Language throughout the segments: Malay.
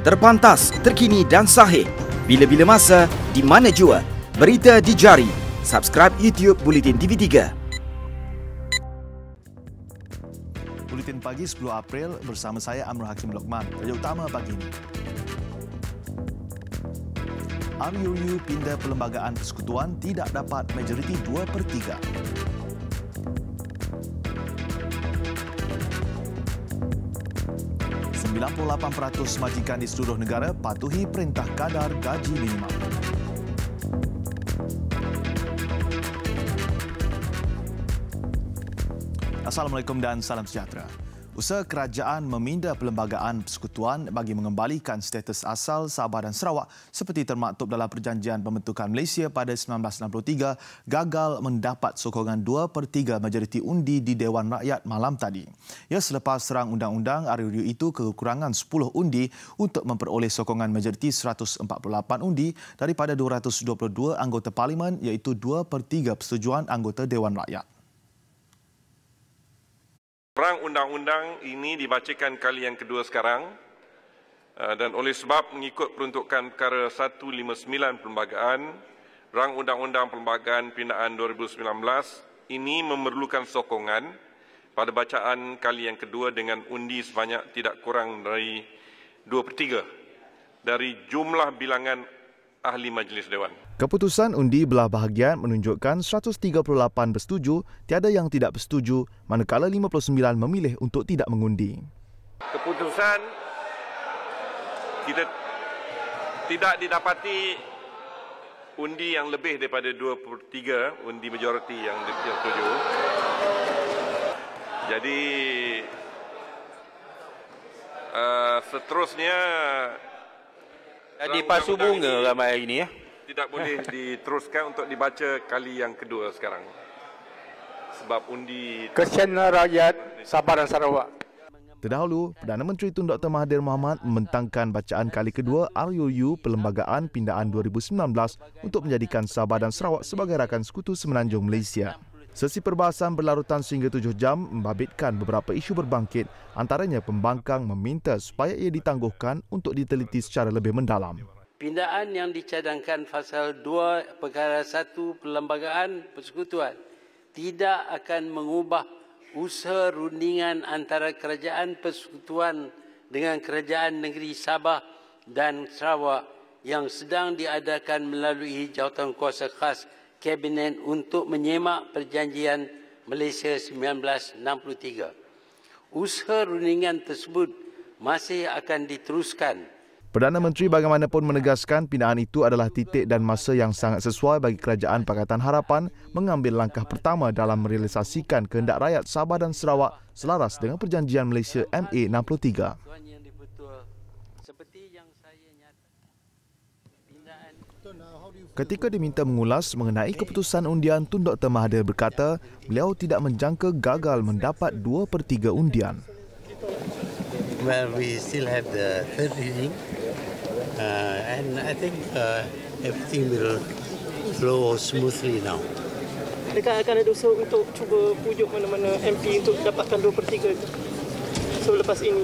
Terpantas, terkini dan sahih. Bila-bila masa, di mana jua. Berita di jari. Subscribe YouTube Buletin TV3. Buletin pagi 10 April bersama saya Amrul Hakim Lokman. Tajuk utama pagi ini. RUU pindah Perlembagaan Persekutuan tidak dapat majoriti 2/3. %98% majikan di seluruh negara patuhi perintah kadar gaji minimum. Assalamualaikum dan salam sejahtera. Usaha kerajaan meminda Perlembagaan Persekutuan bagi mengembalikan status asal Sabah dan Sarawak seperti termaktub dalam Perjanjian Pembentukan Malaysia pada 1963 gagal mendapat sokongan 2/3 majoriti undi di Dewan Rakyat malam tadi. Ya, selepas serang undang-undang RUU itu kekurangan 10 undi untuk memperoleh sokongan majoriti 148 undi daripada 222 anggota Parlimen iaitu 2/3 persetujuan anggota Dewan Rakyat. Rang undang-undang ini dibacakan kali yang kedua sekarang dan oleh sebab mengikut peruntukan perkara 159 Perlembagaan, Rang Undang-Undang Perlembagaan Pindaan 2019 ini memerlukan sokongan pada bacaan kali yang kedua dengan undi sebanyak tidak kurang dari 2/3 dari jumlah bilangan ahli Majlis Dewan. Keputusan undi belah bahagian menunjukkan 138 bersetuju, tiada yang tidak bersetuju, manakala 59 memilih untuk tidak mengundi. Keputusan kita tidak didapati undi yang lebih daripada 2/3 undi majoriti yang setuju. Jadi seterusnya di pasu bunga ramai hari ini ya. Tidak boleh diteruskan untuk dibaca kali yang kedua sekarang. Sebab undi kesian rakyat Sabah dan Sarawak. Terdahulu, Perdana Menteri Tun Dr. Mahathir Mohamad membentangkan bacaan kali kedua RUU Perlembagaan Pindaan 2019 untuk menjadikan Sabah dan Sarawak sebagai rakan sekutu semenanjung Malaysia. Sesi perbahasan berlarutan sehingga 7 jam membabitkan beberapa isu berbangkit, antaranya pembangkang meminta supaya ia ditangguhkan untuk diteliti secara lebih mendalam. Pindaan yang dicadangkan pasal 2 perkara 1 Perlembagaan Persekutuan tidak akan mengubah usaha rundingan antara Kerajaan Persekutuan dengan Kerajaan Negeri Sabah dan Sarawak yang sedang diadakan melalui Jawatankuasa Khas Kabinet untuk menyemak Perjanjian Malaysia 1963. Usaha rundingan tersebut masih akan diteruskan. Perdana Menteri bagaimanapun menegaskan pindaan itu adalah titik dan masa yang sangat sesuai bagi Kerajaan Pakatan Harapan mengambil langkah pertama dalam merealisasikan kehendak rakyat Sabah dan Sarawak selaras dengan Perjanjian Malaysia MA 63. Ketika diminta mengulas mengenai keputusan undian, Tun Dr. Mahathir berkata beliau tidak menjangka gagal mendapat 2/3 undian. Well, we still have the third reading, and I think everything will flow smoothly now. Adakah akan ada usaha untuk cuba pujuk mana-mana MP untuk dapatkan 2/3 itu? So lepas ini?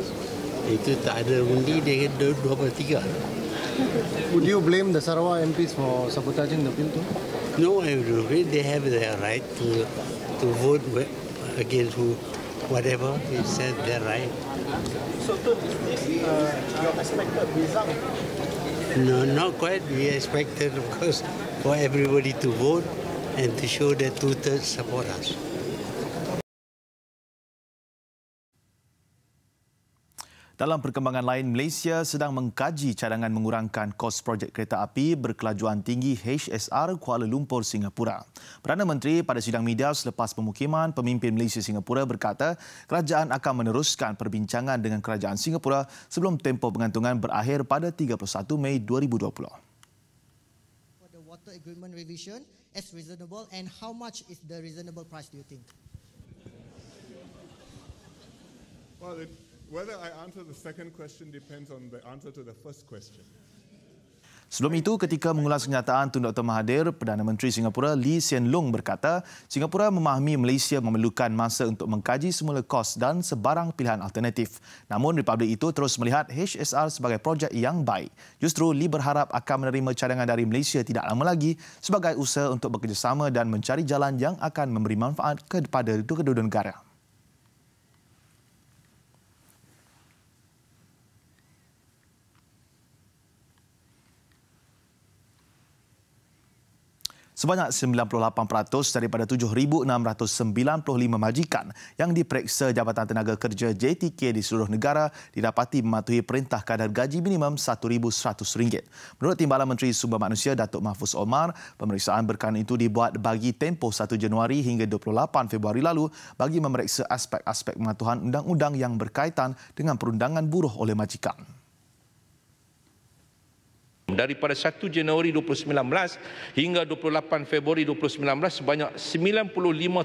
Itu tak ada undi dia 2/3. Would you blame the Sarawak MPs for sabotaging the bill too? No, I will. They have their right to vote against whatever they said their right. So, is this your expected result? No, not quite. We expected, of course, for everybody to vote and to show that 2/3 support us. Dalam perkembangan lain, Malaysia sedang mengkaji cadangan mengurangkan kos projek kereta api berkelajuan tinggi HSR Kuala Lumpur, Singapura. Perdana Menteri pada sidang media selepas pemukiman pemimpin Malaysia Singapura berkata kerajaan akan meneruskan perbincangan dengan kerajaan Singapura sebelum tempoh pengantungan berakhir pada 31 Mei 2020. For the water agreement revision as reasonable, and how much is the reasonable price do you think? Whether I answer the second question depends on the answer to the first question. Sebelum itu, ketika mengulas kenyataan Tun Dr. Mahathir, Perdana Menteri Singapura Lee Hsien Loong berkata, Singapura memahami Malaysia memerlukan masa untuk mengkaji semula kos dan sebarang pilihan alternatif. Namun, Republik itu terus melihat HSR sebagai projek yang baik. Justru Lee berharap akan menerima cadangan dari Malaysia tidak lama lagi sebagai usaha untuk bekerjasama dan mencari jalan yang akan memberi manfaat kepada kedua-dua negara. Sebanyak 98% daripada 7,695 majikan yang diperiksa Jabatan Tenaga Kerja JTK di seluruh negara didapati mematuhi perintah kadar gaji minimum RM1,100. Menurut Timbalan Menteri Sumber Manusia Datuk Mahfuz Omar, pemeriksaan berkenaan itu dibuat bagi tempoh 1 Januari hingga 28 Februari lalu bagi memeriksa aspek-aspek pematuhan undang-undang yang berkaitan dengan perundangan buruh oleh majikan. Daripada 1 Januari 2019 hingga 28 Februari 2019, sebanyak 95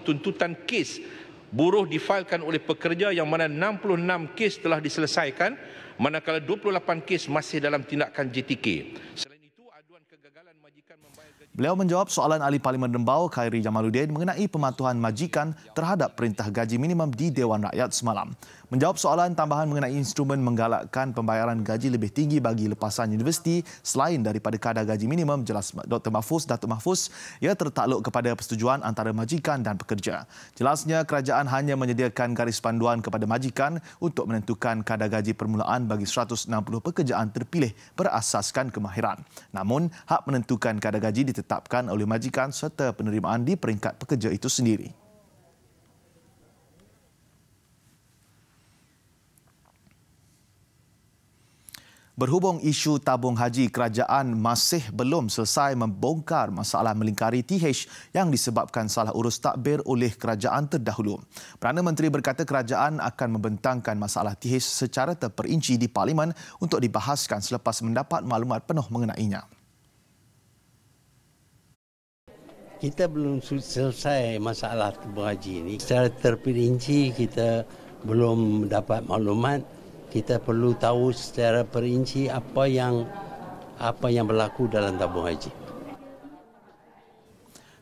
tuntutan kes buruh difailkan oleh pekerja yang mana 66 kes telah diselesaikan, manakala 28 kes masih dalam tindakan JTK. Selain itu, aduan kegagalan majikan membayar gaji... Beliau menjawab soalan Ahli Parlimen Rembau Khairi Jamaluddin mengenai pematuhan majikan terhadap perintah gaji minimum di Dewan Rakyat semalam. Menjawab soalan tambahan mengenai instrumen menggalakkan pembayaran gaji lebih tinggi bagi lepasan universiti selain daripada kadar gaji minimum, jelas Datuk Mahfuz, ia tertakluk kepada persetujuan antara majikan dan pekerja. Jelasnya, kerajaan hanya menyediakan garis panduan kepada majikan untuk menentukan kadar gaji permulaan bagi 160 pekerjaan terpilih berasaskan kemahiran. Namun, hak menentukan kadar gaji ditetapkan oleh majikan serta penerimaan di peringkat pekerja itu sendiri. Berhubung isu tabung haji, kerajaan masih belum selesai membongkar masalah melingkari TH yang disebabkan salah urus takbir oleh kerajaan terdahulu. Perdana Menteri berkata kerajaan akan membentangkan masalah TH secara terperinci di Parlimen untuk dibahaskan selepas mendapat maklumat penuh mengenainya. Kita belum selesai masalah tabung haji ini. Secara terperinci kita belum dapat maklumat. Kita perlu tahu secara perinci apa yang berlaku dalam tabung haji.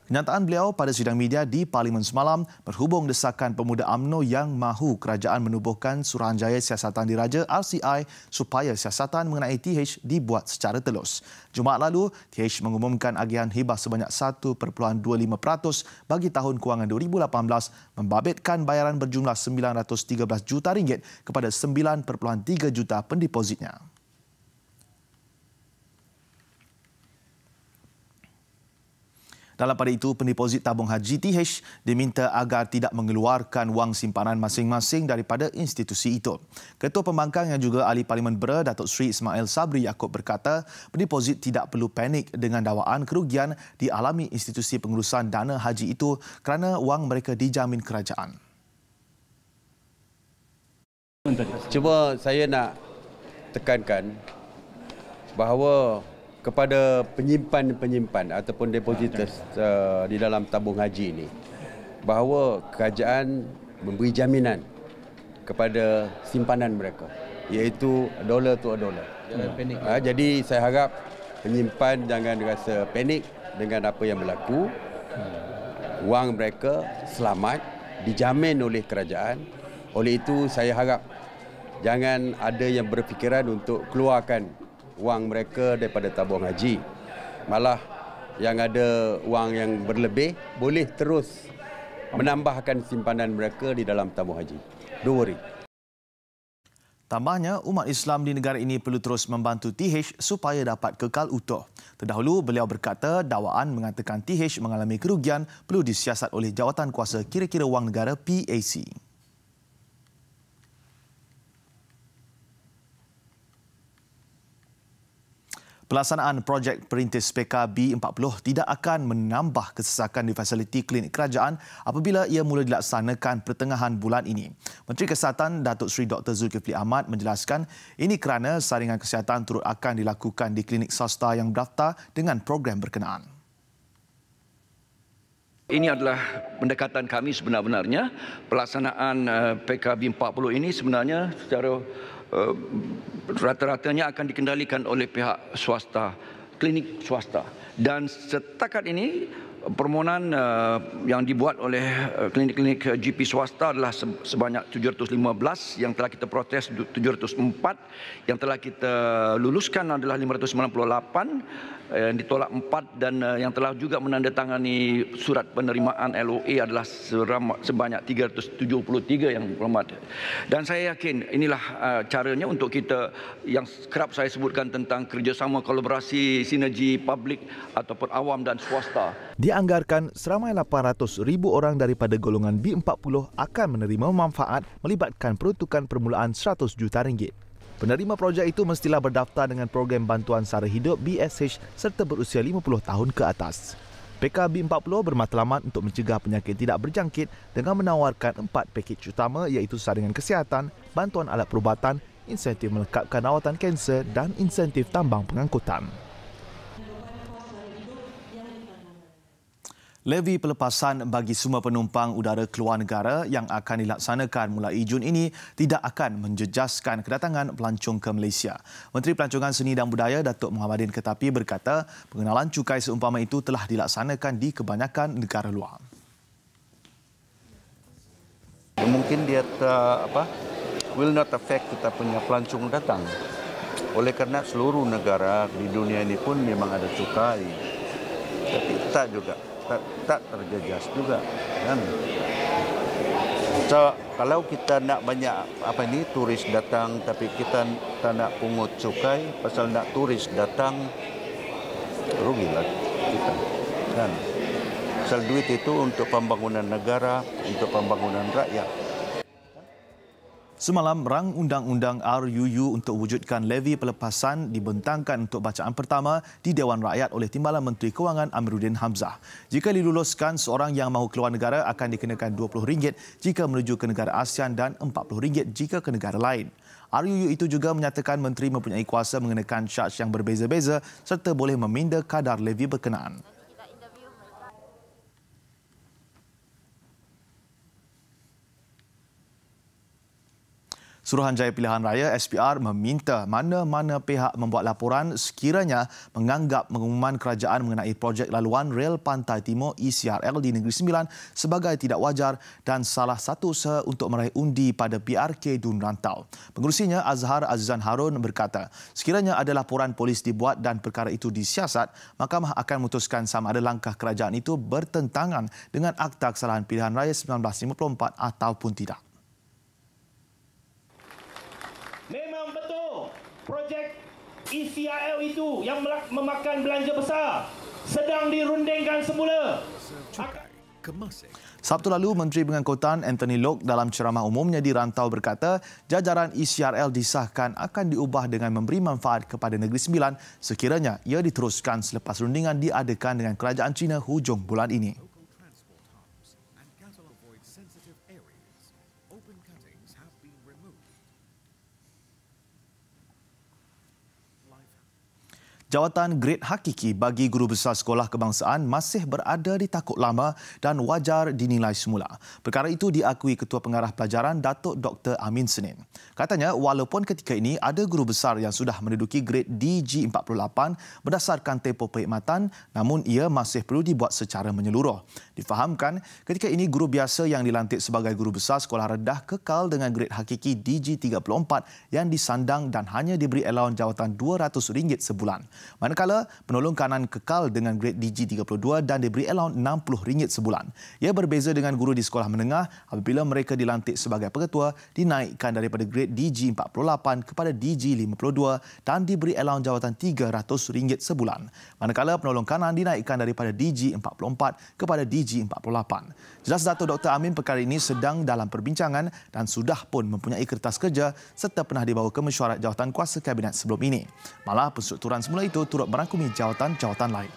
Kenyataan beliau pada sidang media di Parlimen semalam berhubung desakan pemuda UMNO yang mahu kerajaan menubuhkan Suruhanjaya Siasatan Diraja RCI supaya siasatan mengenai TH dibuat secara telus. Jumaat lalu, TH mengumumkan agihan hibah sebanyak 1.25% bagi tahun kewangan 2018 membabitkan bayaran berjumlah RM913 juta kepada 9.3 juta pendepositnya. Dalam pada itu, pendeposit tabung haji TH diminta agar tidak mengeluarkan wang simpanan masing-masing daripada institusi itu. Ketua Pembangkang yang juga Ahli Parlimen Bera, Datuk Seri Ismail Sabri Yaakob berkata, pendeposit tidak perlu panik dengan dakwaan kerugian dialami institusi pengurusan dana haji itu kerana wang mereka dijamin kerajaan. Cuma saya nak tekankan bahawa kepada penyimpan ataupun depositors di dalam tabung haji ini, bahawa kerajaan memberi jaminan kepada simpanan mereka, iaitu dollar to dollar. Jadi saya harap penyimpan jangan rasa panik dengan apa yang berlaku. Wang mereka selamat, dijamin oleh kerajaan. Oleh itu saya harap jangan ada yang berfikiran untuk keluarkan wang mereka daripada tabung haji. Malah yang ada wang yang berlebih boleh terus menambahkan simpanan mereka di dalam tabung haji. Don't worry. Tambahnya, umat Islam di negara ini perlu terus membantu TH supaya dapat kekal utuh. Terdahulu, beliau berkata dakwaan mengatakan TH mengalami kerugian perlu disiasat oleh jawatan kuasa kira-kira wang negara PAC. Pelaksanaan projek perintis PKB40 tidak akan menambah kesesakan di fasiliti klinik kerajaan apabila ia mula dilaksanakan pertengahan bulan ini. Menteri Kesihatan Datuk Seri Dr. Zulkifli Ahmad menjelaskan ini kerana saringan kesihatan turut akan dilakukan di klinik swasta yang berdaftar dengan program berkenaan. Ini adalah pendekatan kami sebenar-benarnya. Pelaksanaan PKB40 ini sebenarnya secara rata-ratanya akan dikendalikan oleh pihak swasta klinik swasta. Dan setakat ini permohonan yang dibuat oleh klinik-klinik GP swasta adalah sebanyak 715, yang telah kita protes 704, yang telah kita luluskan adalah 598, yang ditolak 4, dan yang telah juga menandatangani surat penerimaan LOA adalah sebanyak 373 yang berhormat. Dan saya yakin inilah caranya untuk kita yang kerap saya sebutkan tentang kerjasama kolaborasi sinergi publik ataupun awam dan swasta. Dianggarkan seramai 800,000 orang daripada golongan B40 akan menerima manfaat melibatkan peruntukan permulaan RM100 juta. Penerima projek itu mestilah berdaftar dengan program bantuan sara hidup BSH serta berusia 50 tahun ke atas. PK B40 bermatlamat untuk mencegah penyakit tidak berjangkit dengan menawarkan 4 pakej utama, iaitu saringan kesihatan, bantuan alat perubatan, insentif melengkapkan rawatan kanser dan insentif tambang pengangkutan. Levy pelepasan bagi semua penumpang udara keluar negara yang akan dilaksanakan mulai Jun ini tidak akan menjejaskan kedatangan pelancong ke Malaysia. Menteri Pelancongan Seni dan Budaya Datuk Muhammadin Ketapi berkata pengenalan cukai seumpama itu telah dilaksanakan di kebanyakan negara luar. Mungkin dia will not affect kita punya pelancong datang. Oleh kerana seluruh negara di dunia ini pun memang ada cukai. Tapi tak juga. Tak terjejas juga, kan? So, kalau kita nak banyak turis datang, tapi kita tak nak pungut cukai, pasal nak turis datang, rugilah kita, kan? Pasal duit itu untuk pembangunan negara, untuk pembangunan rakyat. Semalam, rang undang-undang RUU untuk wujudkan levy pelepasan dibentangkan untuk bacaan pertama di Dewan Rakyat oleh Timbalan Menteri Kewangan Amiruddin Hamzah. Jika diluluskan, seorang yang mahu keluar negara akan dikenakan RM20 jika menuju ke negara ASEAN dan RM40 jika ke negara lain. RUU itu juga menyatakan menteri mempunyai kuasa mengenakan syarj yang berbeza-beza serta boleh meminda kadar levy berkenaan. Suruhanjaya Pilihan Raya SPR meminta mana-mana pihak membuat laporan sekiranya menganggap pengumuman kerajaan mengenai projek laluan Rel Pantai Timur ECRL di Negeri Sembilan sebagai tidak wajar dan salah satu usaha untuk meraih undi pada PRK Dun Rantau. Pengerusinya Azhar Azizan Harun berkata, sekiranya ada laporan polis dibuat dan perkara itu disiasat, Mahkamah akan memutuskan sama ada langkah kerajaan itu bertentangan dengan Akta Kesalahan Pilihan Raya 1954 ataupun tidak. Memang betul projek ECRL itu yang memakan belanja besar sedang dirundingkan semula. Sabtu lalu, Menteri Pengangkutan Anthony Loke dalam ceramah umumnya di Rantau berkata jajaran ECRL disahkan akan diubah dengan memberi manfaat kepada Negeri Sembilan sekiranya ia diteruskan selepas rundingan diadakan dengan kerajaan China hujung bulan ini. Jawatan grade hakiki bagi guru besar sekolah kebangsaan masih berada di takuk lama dan wajar dinilai semula. Perkara itu diakui Ketua Pengarah Pelajaran Datuk Dr. Amin Senin. Katanya, walaupun ketika ini ada guru besar yang sudah menduduki grade DG48 berdasarkan tempoh perkhidmatan, namun ia masih perlu dibuat secara menyeluruh. Difahamkan, ketika ini guru biasa yang dilantik sebagai guru besar sekolah rendah kekal dengan grade hakiki DG34 yang disandang dan hanya diberi allowance jawatan RM200 sebulan. Manakala penolong kanan kekal dengan grade DG32 dan diberi allowance RM60 sebulan. Ia berbeza dengan guru di sekolah menengah apabila mereka dilantik sebagai pengetua dinaikkan daripada grade DG48 kepada DG52 dan diberi allowance jawatan RM300 sebulan. Manakala penolong kanan dinaikkan daripada DG44 kepada DG48. Jelas Datuk Dr. Amin perkara ini sedang dalam perbincangan dan sudah pun mempunyai kertas kerja serta pernah dibawa ke mesyuarat jawatan kuasa kabinet sebelum ini. Malah penstrukturan semula itu turut merangkumi jawatan-jawatan lain.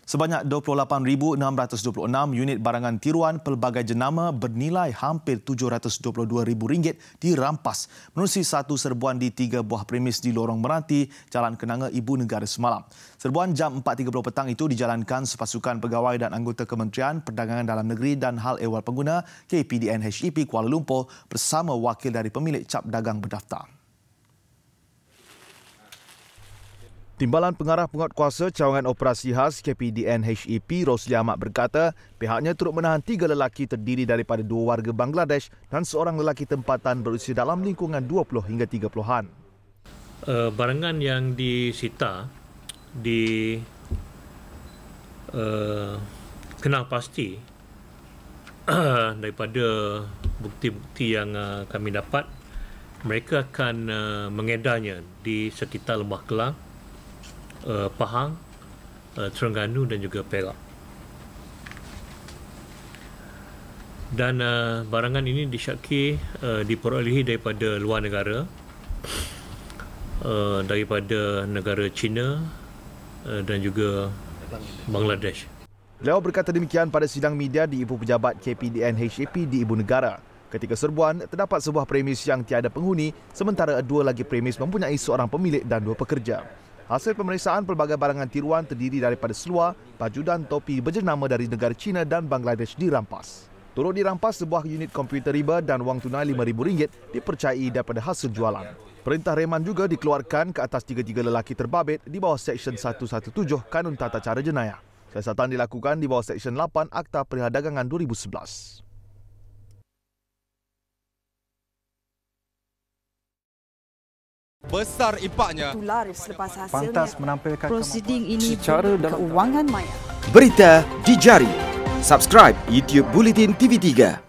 Sebanyak 28,626 unit barangan tiruan pelbagai jenama bernilai hampir RM722,000 dirampas menerusi satu serbuan di 3 buah premis di Lorong Meranti, Jalan Kenanga, Ibu Negara semalam. Serbuan jam 4.30 petang itu dijalankan sepasukan pegawai dan anggota Kementerian Perdagangan Dalam Negeri dan Hal Ehwal Pengguna KPDN HEP Kuala Lumpur bersama wakil dari pemilik cap dagang berdaftar. Timbalan Pengarah Penguatkuasa Cawangan Operasi Khas KPDN HEP Rosli Ahmad berkata pihaknya turut menahan 3 lelaki terdiri daripada 2 warga Bangladesh dan seorang lelaki tempatan berusia dalam lingkungan 20 hingga 30-an. Barangan yang disita kenal pasti daripada bukti-bukti yang kami dapat. Mereka akan mengedarnya di sekitar Lembah Kelang, Pahang, Terengganu dan juga Perak. Dan barangan ini disyaki diperolehi daripada luar negara, daripada negara China dan juga Bangladesh. Beliau berkata demikian pada sidang media di Ibu Pejabat KPDN HEP di Ibu Negara. Ketika serbuan, terdapat sebuah premis yang tiada penghuni, sementara 2 lagi premis mempunyai seorang pemilik dan 2 pekerja. Hasil pemeriksaan pelbagai barangan tiruan terdiri daripada seluar, baju dan topi berjenama dari negara China dan Bangladesh dirampas. Turut dirampas sebuah unit komputer riba dan wang tunai RM5,000 dipercayai daripada hasil jualan. Perintah reman juga dikeluarkan ke atas 3 lelaki terbabit di bawah Seksyen 117 Kanun Tata Cara Jenayah. Siasatan dilakukan di bawah Seksyen 8 Akta Perdagangan 2011. Besar impaknya. Selepas hasilnya, pantas menampilkan prosiding ini secara keuangan maya. Berita di jari. Subscribe YouTube Bulletin TV3.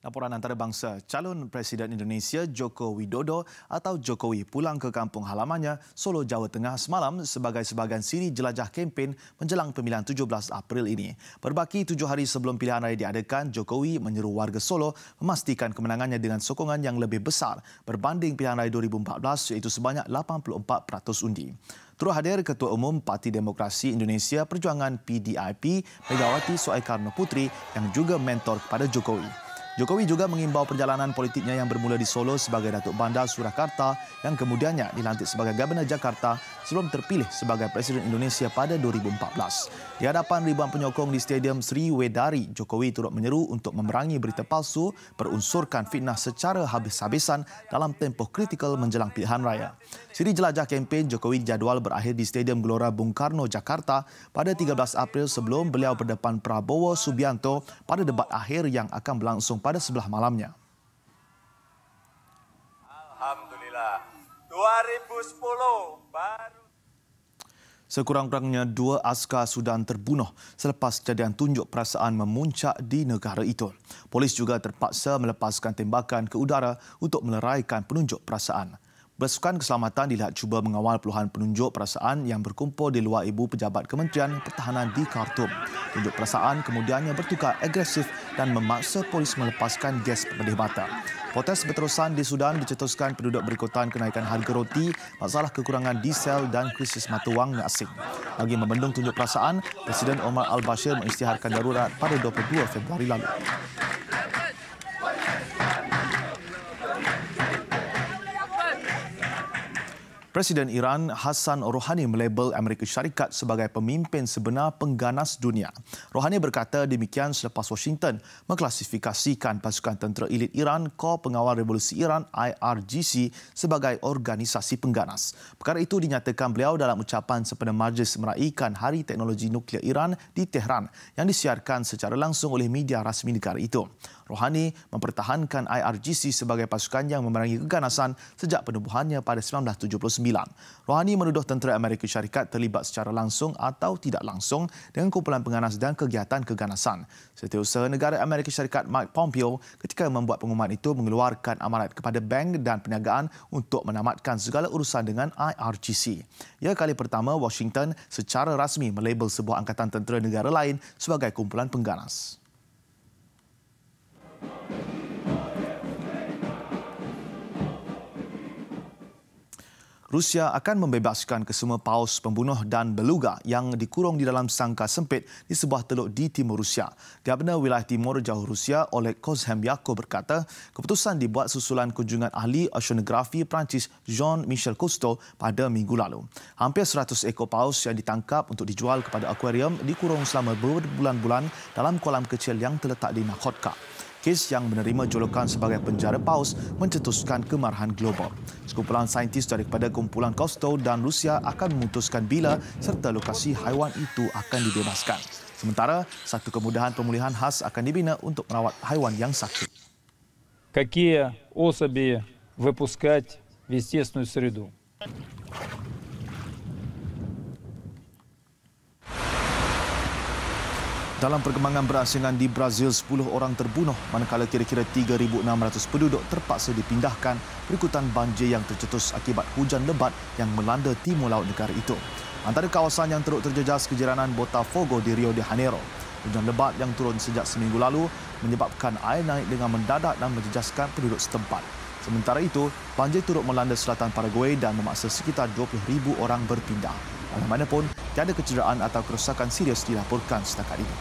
Laporan antarabangsa, calon Presiden Indonesia Joko Widodo atau Jokowi pulang ke kampung halamannya Solo, Jawa Tengah semalam sebagai sebahagian siri jelajah kempen menjelang pemilihan 17 April ini. Berbaki 7 hari sebelum pilihan raya diadakan, Jokowi menyeru warga Solo memastikan kemenangannya dengan sokongan yang lebih besar berbanding pilihan raya 2014 iaitu sebanyak 84% undi. Turut hadir Ketua Umum Parti Demokrasi Indonesia Perjuangan PDIP Megawati Soekarno Putri yang juga mentor kepada Jokowi. Jokowi juga mengimbau perjalanan politiknya yang bermula di Solo sebagai Datuk Bandar Surakarta yang kemudiannya dilantik sebagai Gubernur Jakarta sebelum terpilih sebagai Presiden Indonesia pada 2014. Di hadapan ribuan penyokong di Stadium Sri Wedari, Jokowi turut menyeru untuk memerangi berita palsu berunsurkan fitnah secara habis-habisan dalam tempoh kritikal menjelang pilihan raya. Siri jelajah kempen Jokowi jadual berakhir di Stadium Gelora Bung Karno, Jakarta pada 13 April sebelum beliau berdepan Prabowo Subianto pada debat akhir yang akan berlangsung pada sebelah malamnya. Alhamdulillah. 2010 baru. Sekurang-kurangnya 2 askar Sudan terbunuh selepas kejadian tunjuk perasaan memuncak di negara itu. Polis juga terpaksa melepaskan tembakan ke udara untuk meleraikan penunjuk perasaan. Pasukan keselamatan dilihat cuba mengawal puluhan penunjuk perasaan yang berkumpul di luar Ibu Pejabat Kementerian Pertahanan di Khartoum. Penunjuk perasaan kemudiannya bertukar agresif dan memaksa polis melepaskan gas pemedih mata. Protes berterusan di Sudan dicetuskan penduduk berikutan kenaikan harga roti, masalah kekurangan diesel dan krisis mata wang asing. Bagi membendung tunjuk perasaan, Presiden Omar Al-Bashir mengisytiharkan darurat pada 22 Februari lalu. Presiden Iran Hassan Rouhani melabel Amerika Syarikat sebagai pemimpin sebenar pengganas dunia. Rouhani berkata demikian selepas Washington mengklasifikasikan pasukan tentera elit Iran Kor Pengawal Revolusi Iran IRGC sebagai organisasi pengganas. Perkara itu dinyatakan beliau dalam ucapan sempena majlis meraihkan Hari Teknologi Nuklear Iran di Tehran yang disiarkan secara langsung oleh media rasmi negara itu. Rouhani mempertahankan IRGC sebagai pasukan yang memerangi keganasan sejak penubuhannya pada 1979. Rouhani menuduh tentera Amerika Syarikat terlibat secara langsung atau tidak langsung dengan kumpulan pengganas dan kegiatan keganasan. Setiausaha Negara Amerika Syarikat Mike Pompeo ketika membuat pengumuman itu mengeluarkan amaran kepada bank dan perniagaan untuk menamatkan segala urusan dengan IRGC. Ia kali pertama Washington secara rasmi melabel sebuah angkatan tentera negara lain sebagai kumpulan pengganas. Rusia akan membebaskan kesemua paus pembunuh dan beluga yang dikurung di dalam sangka sempit di sebuah teluk di timur Rusia. Gubernur Wilayah Timur Jauh Rusia, Oleg Kozhemyakov berkata, keputusan dibuat susulan kunjungan ahli oceanografi Perancis Jean-Michel Cousteau pada minggu lalu. Hampir 100 ekor paus yang ditangkap untuk dijual kepada akuarium dikurung selama berbulan-bulan dalam kolam kecil yang terletak di Nakhodka. Kes yang menerima julukan sebagai penjara paus mencetuskan kemarahan global. Sekumpulan saintis daripada kumpulan Cousteau dan Rusia akan memutuskan bila serta lokasi haiwan itu akan dibebaskan. Sementara, satu kemudahan pemulihan khas akan dibina untuk merawat haiwan yang sakit. Какие особи выпускать в естественную среду? Dalam perkembangan berasingan di Brazil, 10 orang terbunuh manakala kira-kira 3,600 penduduk terpaksa dipindahkan berikutan banjir yang tercetus akibat hujan lebat yang melanda timur laut negara itu. Antara kawasan yang teruk terjejas kejiranan Botafogo di Rio de Janeiro. Hujan lebat yang turun sejak seminggu lalu menyebabkan air naik dengan mendadak dan menjejaskan penduduk setempat. Sementara itu, banjir turut melanda selatan Paraguay dan memaksa sekitar 20,000 orang berpindah. Bagaimanapun, tiada kecederaan atau kerosakan serius dilaporkan setakat ini.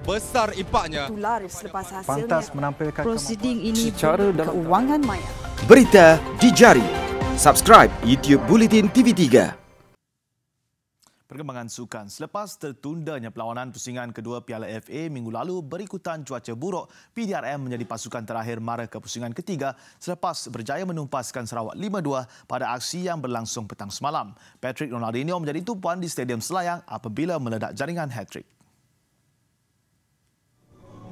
Besar impaknya. Laris selepas hasilnya. Pantas menampilkan prosiding ini secara keuangan maya. Berita di jari. Subscribe YouTube Bulletin TV3. Perkembangan sukan. Selepas tertundanya perlawanan pusingan kedua Piala FA minggu lalu berikutan cuaca buruk, PDRM menjadi pasukan terakhir mara ke pusingan ketiga selepas berjaya menumpaskan Sarawak 5-2 pada aksi yang berlangsung petang semalam. Patrick Ronaldinho menjadi tumpuan di Stadium Selayang apabila meledak jaringan hat-trick.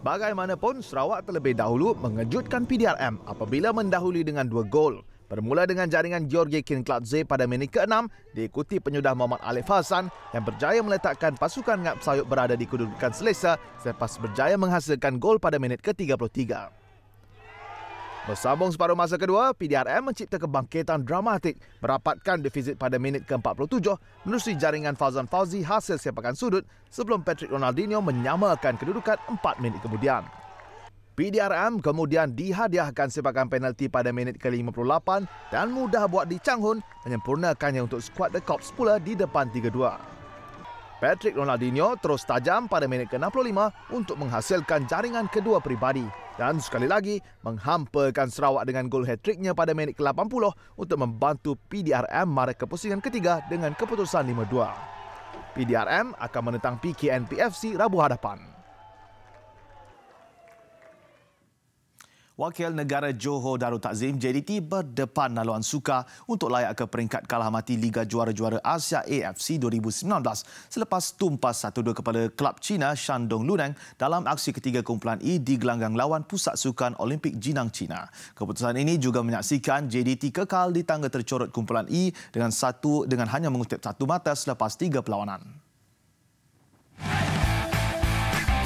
Bagaimanapun, Sarawak terlebih dahulu mengejutkan PDRM apabila mendahului dengan 2 gol. Bermula dengan jaringan George Kinkladze pada minit ke-6, diikuti penyudah Muhammad Alif Hassan yang berjaya meletakkan pasukan Ngap Sayup berada di kedudukan selesa selepas berjaya menghasilkan gol pada minit ke-33. Bersambung separuh masa kedua, PDRM mencipta kebangkitan dramatik merapatkan defisit pada minit ke-47 menerusi jaringan Fauzan Fauzi hasil sepakan sudut sebelum Patrick Ronaldinho menyamakan kedudukan 4 minit kemudian. PDRM kemudian dihadiahkan sepakan penalti pada minit ke-58 dan mudah buat di Chang Hun menyempurnakannya untuk skuad The Cops pula di depan 3-2. Patrick Ronaldinho terus tajam pada minit ke-65 untuk menghasilkan jaringan kedua peribadi dan sekali lagi menghampakan Sarawak dengan gol hat-tricknya pada minit ke-80 untuk membantu PDRM mara ke pusingan ketiga dengan keputusan 5-2. PDRM akan menentang PKNPFC Rabu hadapan. Wakil Negara Johor Darul Takzim JDT berdepan laluan suka untuk layak ke peringkat kalah mati Liga Juara-Juara Asia AFC 2019 selepas tumpas 1-2 kepada klub China Shandong Luneng dalam aksi ketiga kumpulan E di gelanggang lawan Pusat Sukan Olimpik Jinang China. Keputusan ini juga menyaksikan JDT kekal di tangga tercorot kumpulan E dengan hanya mengutip satu mata selepas 3 perlawanan.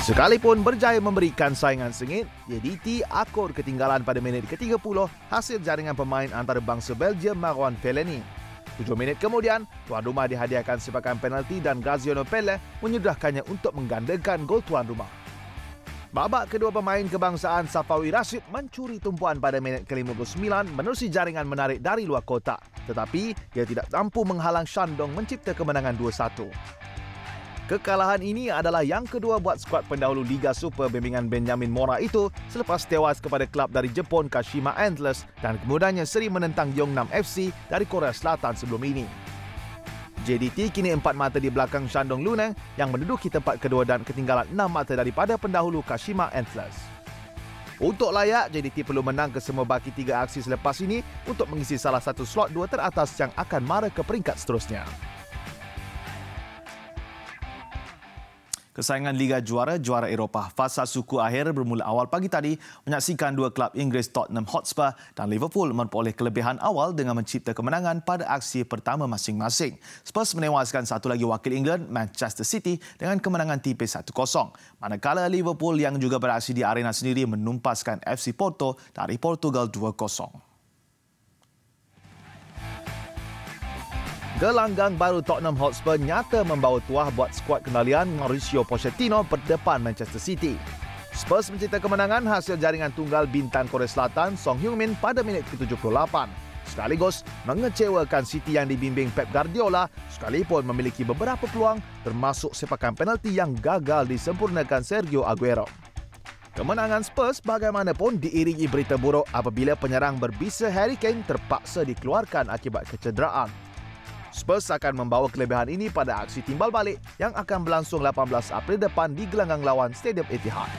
Sekalipun berjaya memberikan saingan sengit, JDT akur ketinggalan pada minit ke-30 hasil jaringan pemain antara bangsa Belgium Marwan Fellaini. 7 minit kemudian, tuan rumah dihadiahkan sepakan penalti dan Graziano Pelle menyudahkannya untuk menggandakan gol tuan rumah. Babak kedua pemain kebangsaan Safawi Rashid mencuri tumpuan pada minit ke-59 menerusi jaringan menarik dari luar kotak. Tetapi, dia tidak mampu menghalang Shandong mencipta kemenangan 2-1. Kekalahan ini adalah yang kedua buat skuad pendahulu Liga Super bimbingan Benjamin Mora itu selepas tewas kepada klub dari Jepun Kashima Antlers dan kemudiannya seri menentang Yongnam FC dari Korea Selatan sebelum ini. JDT kini 4 mata di belakang Shandong Luneng yang menduduki tempat kedua dan ketinggalan 6 mata daripada pendahulu Kashima Antlers. Untuk layak, JDT perlu menang kesemua baki 3 aksi selepas ini untuk mengisi salah satu slot 2 teratas yang akan mara ke peringkat seterusnya. Kesayangan Liga Juara Eropah fasa suku akhir bermula awal pagi tadi menyaksikan 2 klub Inggeris Tottenham Hotspur dan Liverpool memperoleh kelebihan awal dengan mencipta kemenangan pada aksi pertama masing-masing. Spurs menewaskan satu lagi wakil England, Manchester City dengan kemenangan tipis 1-0. Manakala Liverpool yang juga beraksi di arena sendiri menumpaskan FC Porto dari Portugal 2-0. Gelanggang baru Tottenham Hotspur nyata membawa tuah buat skuad kendalian Mauricio Pochettino berdepan Manchester City. Spurs mencetak kemenangan hasil jaringan tunggal bintang Korea Selatan Song Heung-min pada minit ke-78. Sekaligus mengecewakan City yang dibimbing Pep Guardiola sekalipun memiliki beberapa peluang termasuk sepakan penalti yang gagal disempurnakan Sergio Aguero. Kemenangan Spurs bagaimanapun diiringi berita buruk apabila penyerang berbisa Harry Kane terpaksa dikeluarkan akibat kecederaan. Spurs akan membawa kelebihan ini pada aksi timbal balik yang akan berlangsung 18 April depan di gelanggang lawan Stadium Etihad.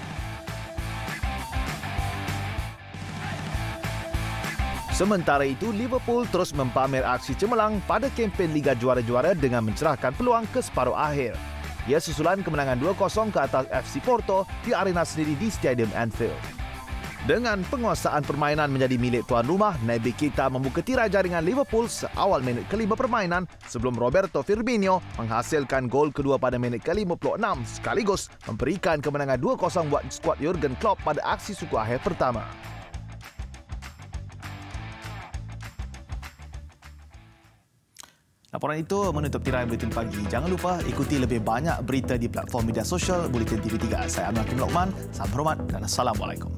Sementara itu, Liverpool terus mempamer aksi cemerlang pada kempen Liga Juara-Juara dengan mencerahkan peluang ke separuh akhir. Ia susulan kemenangan 2-0 ke atas FC Porto di arena sendiri di Stadium Anfield. Dengan penguasaan permainan menjadi milik tuan rumah, Naby Keita membuka tirai jaringan Liverpool seawal minit ke-5 permainan sebelum Roberto Firmino menghasilkan gol kedua pada minit ke-56 sekaligus memberikan kemenangan 2-0 buat skuad Jurgen Klopp pada aksi suku akhir pertama. Laporan itu menutup tirai Buletin Pagi. Jangan lupa ikuti lebih banyak berita di platform media sosial Buletin TV3. Saya Abdul Hakim Lokman. Salam hormat dan Assalamualaikum.